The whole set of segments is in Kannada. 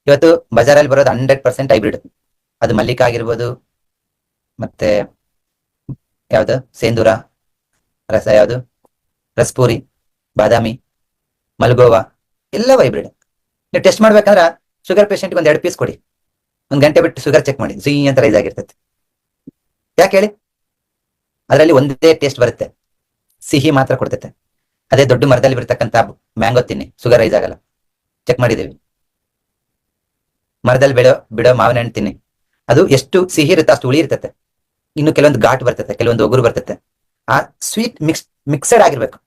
ಇವತ್ತು ಬಜಾರಲ್ಲಿ ಬರೋದು 100% ಹೈಬ್ರಿಡ್. ಅದು ಮಲ್ಲಿಕ ಆಗಿರ್ಬೋದು, ಮತ್ತೆ ಯಾವ್ದು ಸೇಂದೂರ ರಸ, ಯಾವ್ದು ರಸ್ಪೂರಿ, ಬಾದಾಮಿ, ಮಲ್ಗೋವಾ, ಎಲ್ಲ ಹೈಬ್ರಿಡ್. ನೀವು ಟೆಸ್ಟ್ ಮಾಡ್ಬೇಕಂದ್ರ ಶುಗರ್ ಪೇಷಂಟ್ಗೆ ಒಂದ್ 2 ಪೀಸ್ ಕೊಡಿ, 1 ಗಂಟೆ ಬಿಟ್ಟು ಶುಗರ್ ಚೆಕ್ ಮಾಡಿ, ಝೀ ಅಂತ ರೈಸ್ ಆಗಿರ್ತೈತೆ. ಯಾಕೆ ಹೇಳಿ? ಅದರಲ್ಲಿ ಒಂದೇ ಟೇಸ್ಟ್ ಬರುತ್ತೆ, ಸಿಹಿ ಮಾತ್ರ ಕೊಡ್ತೈತೆ. ಅದೇ ದೊಡ್ಡ ಮರದಲ್ಲಿ ಬರ್ತಕ್ಕಂಥ ಮ್ಯಾಂಗೋ ತಿನ್ನಿ, ಶುಗರ್ ರೈಸ್ ಆಗಲ್ಲ, ಚೆಕ್ ಮಾಡಿದ್ದೀವಿ. ಮರದಲ್ಲಿ ಬಿಡೋ ಮಾವಿನ ಹಣ್ಣು ತಿನ್ನಿ, ಅದು ಎಷ್ಟು ಸಿಹಿ ಇರುತ್ತೆ ಅಷ್ಟು ಹುಳಿ ಇರ್ತೈತೆ. ಇನ್ನು ಕೆಲವೊಂದು ಘಾಟ್ ಬರ್ತೈತೆ, ಕೆಲವೊಂದು ಒಗುರು ಬರ್ತೈತೆ. ಆ ಸ್ವೀಟ್ ಮಿಕ್ಸಡ್ ಆಗಿರ್ಬೇಕು.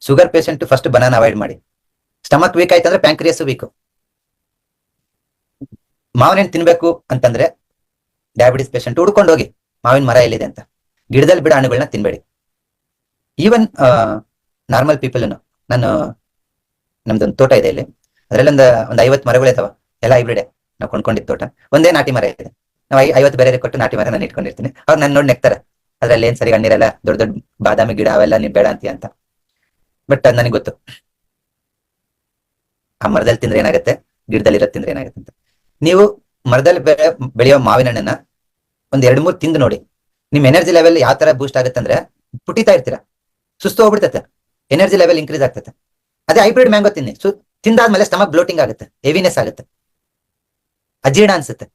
Sugar patient first banana avoid ಮಾಡಿ. ಸ್ಟಮಕ್ ವೀಕ್ ಆಯ್ತಂದ್ರೆ ಪ್ಯಾಂಕ್ರಿಯಸ್ ವೀಕ್. ಮಾವಿನ ಹಣ್ಣು ತಿನ್ಬೇಕು ಅಂತಂದ್ರೆ ಡಯಾಬಿಟಿಸ್ ಪೇಷಂಟ್ ಹುಡ್ಕೊಂಡು ಹೋಗಿ ಮಾವಿನ ಮರ ಎಲ್ಲಿದೆ ಅಂತ. ಗಿಡದಲ್ಲಿ ಬಿಡೋ ಹಣ್ಣುಗಳನ್ನ ತಿನ್ಬೇಡಿ. ಈವನ್ ನಾರ್ಮಲ್ ಪೀಪಲ್, ನಾನು ನಮ್ದೊಂದು ತೋಟ ಇದೆ ಇಲ್ಲಿ, ಅದ್ರಲ್ಲಿ ಒಂದು 50 ಮರಗಳಿದಾವ, ಎಲ್ಲ ಹೈಬ್ರಿಡ್. ನಾವು ಕೊಂಡ್ಕೊಂಡಿದ್ದ ತೋಟ, ಒಂದೇ ನಾಟಿ ಮರ ಇದೆ. ನಾವು 50 ಬೇರೆ ಕೊಟ್ಟು ನಾಟಿ ಮರ ನಾನು ಇಟ್ಕೊಂಡಿರ್ತೀನಿ. ಅವ್ರು ನನ್ನ ನೋಡಿ ನೆಕ್ತಾರೆ, ಅದ್ರಲ್ಲಿ ಏನ್ ಸರಿ ಹಣ್ಣಿರಲ್ಲ, ದೊಡ್ಡ ದೊಡ್ಡ ಬಾದಾಮಿ ಗಿಡ ಅವೆಲ್ಲ ನೀನ್ ಬೇಡ ಅಂತೀಯ ಅಂತ. ಬಟ್ ಅದು ನನಗೆ ಗೊತ್ತು, ಆ ಮರದಲ್ಲಿ ತಿಂದ್ರೆ ಏನಾಗುತ್ತೆ, ಗಿಡದಲ್ಲಿ ಇರೋದು ತಿಂದ್ರೆ ಏನಾಗುತ್ತೆ ಅಂತ. ನೀವು ಮರದಲ್ಲಿ ಬೆಳೆಯೋ ಮಾವಿನ ಹಣ್ಣನ್ನ ಒಂದ್ 2-3 ತಿಂದು ನೋಡಿ, ನಿಮ್ ಎನರ್ಜಿ ಲೆವೆಲ್ ಯಾವ ತರ ಬೂಸ್ಟ್ ಆಗುತ್ತೆ ಅಂದ್ರೆ, ಪುಟಿತಾ ಇರ್ತೀರಾ, ಸುಸ್ತು ಹೋಗ್ಬಿಡ್ತೈತೆ, ಎನರ್ಜಿ ಲೆವೆಲ್ ಇನ್ಕ್ರೀಸ್ ಆಗ್ತೈತೆ. ಅದೇ ಹೈಬ್ರಿಡ್ ಮ್ಯಾಂಗೋ ತಿನ್ನಿ, ತಿಂದಾದ್ಮೇಲೆ ಸ್ಟಮಕ್ ಬ್ಲೋಟಿಂಗ್ ಆಗುತ್ತೆ, ಹೆವಿನೆಸ್ ಆಗುತ್ತೆ, ಅಜೀರ್ಣ ಅನ್ಸುತ್ತೆ.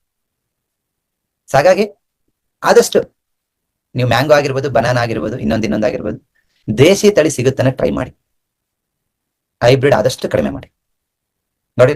ಹಾಗಾಗಿ ಆದಷ್ಟು ನೀವು ಮ್ಯಾಂಗೋ ಆಗಿರ್ಬೋದು, ಬನಾನಾ ಆಗಿರ್ಬೋದು, ಇನ್ನೊಂದಾಗಿರ್ಬೋದು, ದೇಶಿ ತಳಿ ಸಿಗುತ್ತಾನೆ ಟ್ರೈ ಮಾಡಿ. ಹೈಬ್ರಿಡ್ ಆದಷ್ಟು ಕಡಿಮೆ ಮಾಡಿ. ನೋಡಿ.